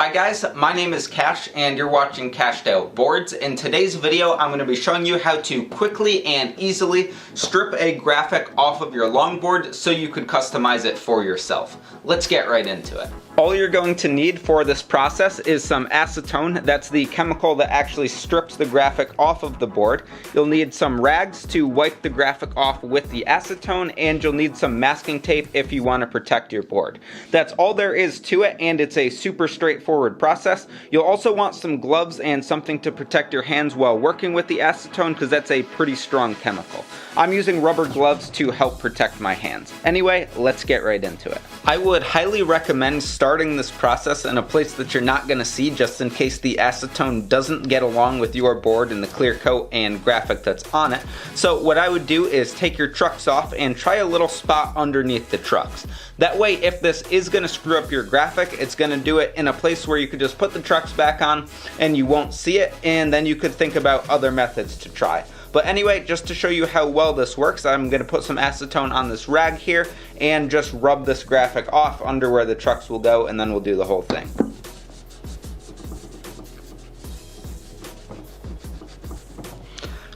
Hi guys, my name is Cash and you're watching Cashed Out Boards. In today's video, I'm going to be showing you how to quickly and easily strip a graphic off of your longboard so you could customize it for yourself. Let's get right into it. All you're going to need for this process is some acetone. That's the chemical that actually strips the graphic off of the board. You'll need some rags to wipe the graphic off with the acetone, and you'll need some masking tape if you want to protect your board. That's all there is to it, and it's a super straightforward process. You'll also want some gloves and something to protect your hands while working with the acetone because that's a pretty strong chemical. I'm using rubber gloves to help protect my hands. Anyway, let's get right into it. I would highly recommend starting this process in a place that you're not going to see, just in case the acetone doesn't get along with your board and the clear coat and graphic that's on it. So what I would do is take your trucks off and try a little spot underneath the trucks. That way, if this is going to screw up your graphic, it's going to do it in a place where you could just put the trucks back on and you won't see it, and then you could think about other methods to try. But anyway, just to show you how well this works, I'm going to put some acetone on this rag here and just rub this graphic off under where the trucks will go, and then we'll do the whole thing.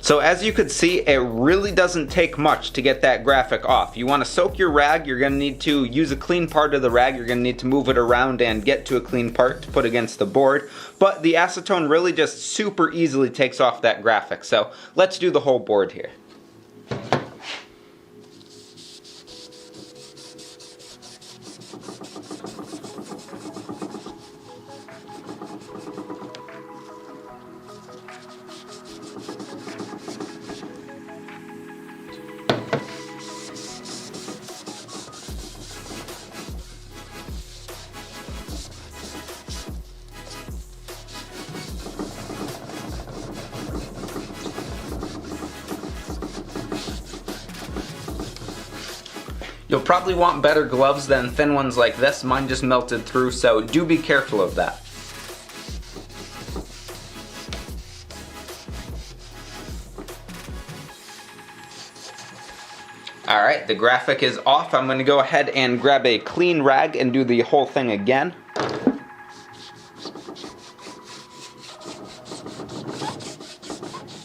So as you could see, it really doesn't take much to get that graphic off. You want to soak your rag, you're going to need to use a clean part of the rag, you're going to need to move it around and get to a clean part to put against the board. But the acetone really just super easily takes off that graphic. So let's do the whole board here. You'll probably want better gloves than thin ones like this. Mine just melted through, so do be careful of that. Alright, the graphic is off. I'm going to go ahead and grab a clean rag and do the whole thing again.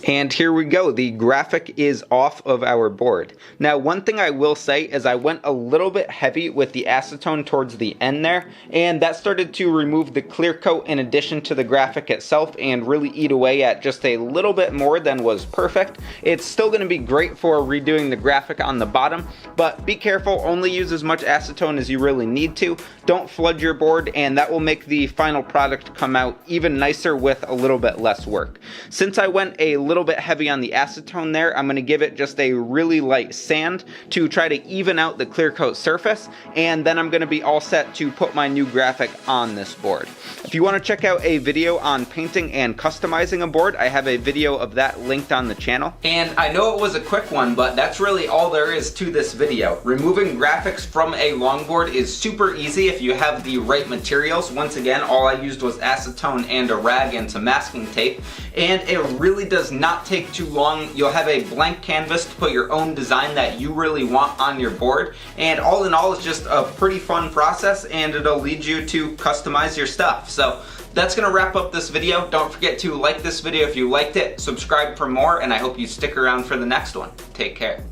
And here we go, the graphic is off of our board. Now, one thing I will say is I went a little bit heavy with the acetone towards the end there, and that started to remove the clear coat in addition to the graphic itself and really eat away at just a little bit more than was perfect. It's still going to be great for redoing the graphic on the bottom, but be careful, only use as much acetone as you really need to. Don't flood your board, and that will make the final product come out even nicer with a little bit less work. Since I went a little bit heavy on the acetone there, I'm going to give it just a really light sand to try to even out the clear coat surface, and then I'm going to be all set to put my new graphic on this board. If you want to check out a video on painting and customizing a board, I have a video of that linked on the channel. And I know it was a quick one, but that's really all there is to this video. Removing graphics from a longboard is super easy if you have the right materials. Once again, all I used was acetone and a rag and some masking tape, and it really does not take too long. You'll have a blank canvas to put your own design that you really want on your board, and all in all, it's just a pretty fun process, and it'll lead you to customize your stuff. So that's gonna wrap up this video. Don't forget to like this video if you liked it, subscribe for more, and I hope you stick around for the next one. Take care.